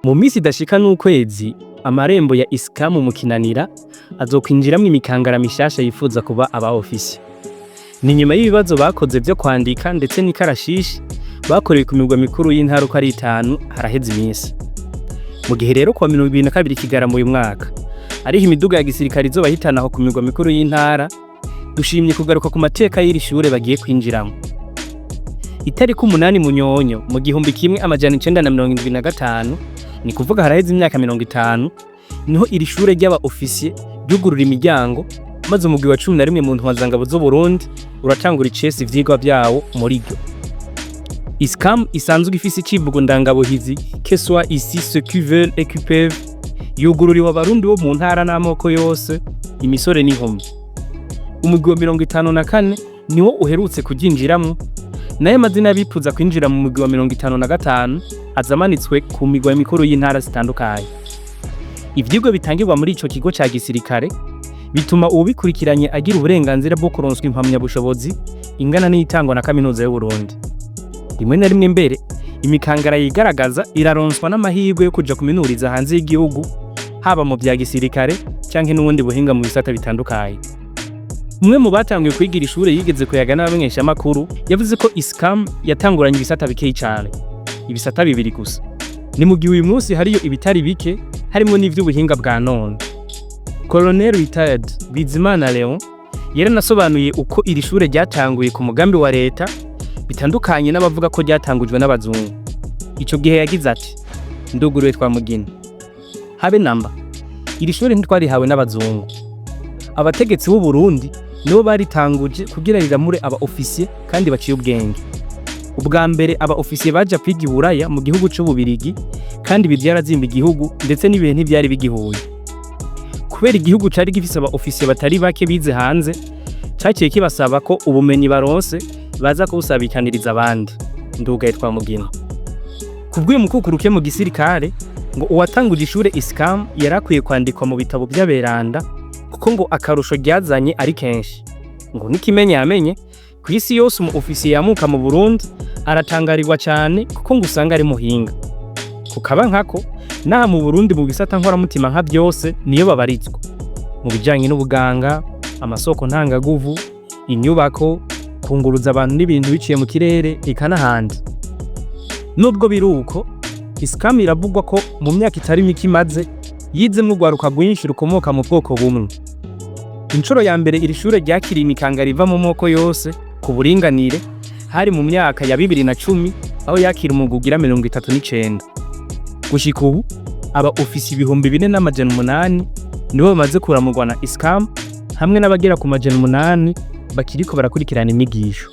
Mu minsi idashika n'ukwezi, amarembo ya ISCAM mu Kinanira azokwinjiramwo imikangara mishasha yifuza kuba aba officiers. Ni nyuma y'ibibazo bakoze vyo kwandika ndetse n'ikarashishi bakorewe ku mirwa mikuru y'intara uko ari 5 haraheze iminsi. Mu gihe rero kwa 2022 Kigarama uyu mwaka ariho imiduga ya gisirikare izoba hitana aho ku mirwa mikuru y'intara, dushimye kugaruka ku mateka y'iri shure bagiye kwinjiramo. Itariki 8 Munyonyo mu 1975 ni kuvuga haraheze imyaka 50 niho iri shure ry'aba officier ryugurura imiryango, maze umugwi wa 11 mu intwazangabo zo Burundi uratangura icese ivyigwa vyawo muri ryo. ISCAM isanzwe ifise icivugo ndangabo hizi que soit ici ceux qui veulent et qui peuvent, yugururiwe abarundi bo mu ntara n'amoko yose, imisore n'inkumi. Umugwi wa 54 niwo uherutse kujinjiramwo, naye amazina y'abipfuza kwinjira mu mugwi wa 55 azamanitswe ku migwa mikuru y'intara zitandukanye. Ivyigwa bitangirwa muri ico kigo ca gisirikare bituma ubikurikiranye agira uburenganzira bwo kuronswa impamya bushobozi ingana n'itangwa na kaminuza y'u Burundi. Rimwe na rimwe mbere imikangara yigaragaza iraronswa n'amahirwe yo kuja kuminuriza hanze y'igihugu, haba mu vya gisirikare canke n'ubundi buhinga mu bisata bitandukanye. Umwe mu batangiye kwigira ishure yigeze kuyaga n'abamenyesha makuru yavuze ko ISCAM yatanguranye ibisata bikeyi cyane, ibisata 2 gusa. Ni mu gihe uyu munsi hariyo ibitari bike harimo n'ivy'ubuhinga bwa none. Colonel retired Bizimana Leon yaranasobanuye uko iri shure ryatanguye ku mugambi wa leta, bitandukanye n'abavuga ko ryatangujwe n'abazungu. Ico gihe yagize ati: "Nduguruwe twamugina habe namba, iri shure ntitwarihawe n'abazungu. Abategetsi b'u Burundi nibo baritanguje kugira riramure aba officier kandi baciye ubwenge. Ubwa mbere aba officier baje kwiga iburaya mu gihugu c'Ububirigi, kandi bivyarazimba igihugu ndetse n'ibihe ntivyari bigihuye. Kubera igihugu cari gifise aba officier batari bake bize hanze, caciye kibasaba ko ubumenyi baronse baza kubusabikaniriza abandi." Ndugaye twamugina. Kubw'uyu mukukuruke mu gisirikare ngo uwatanguje ishure ISCAM yarakwiye kwandikwa mu bitabo by'aberanda, kuko ngo akarusho ryazanye ari kenshi. Ngo nikimenya yamenye ku isi yose umu officier yamuka mu Burundi aratangarirwa cyane, kuko ngo usanga ari muhinga. Kukaba nkako naha mu Burundi mu bisata nkora mutima nka byose niyo babarizwa. Mu bijanye n'ubuganga, amasoko ntangaguvu, inyubako, kunguruza abantu n'ibintu biciye mu kirere ikanahandi. Nubwo biruko ISCAM iravugwa ko mu myaka itari mike imaze yizemwe urwaruka rwinshi rukomoka mu bwoko bumwe. Incuro ya mbere iri shure ryakiriye imikangara iva mu moko yose ku buringanire hari mu myaka ya 2010, aho yakira umugugira 39. Gushika ubu aba officier 4800 nibo bamaze kuramurwa na ISCAM, hamwe n'abagera ku 800 bakiriko barakurikirana imigisho.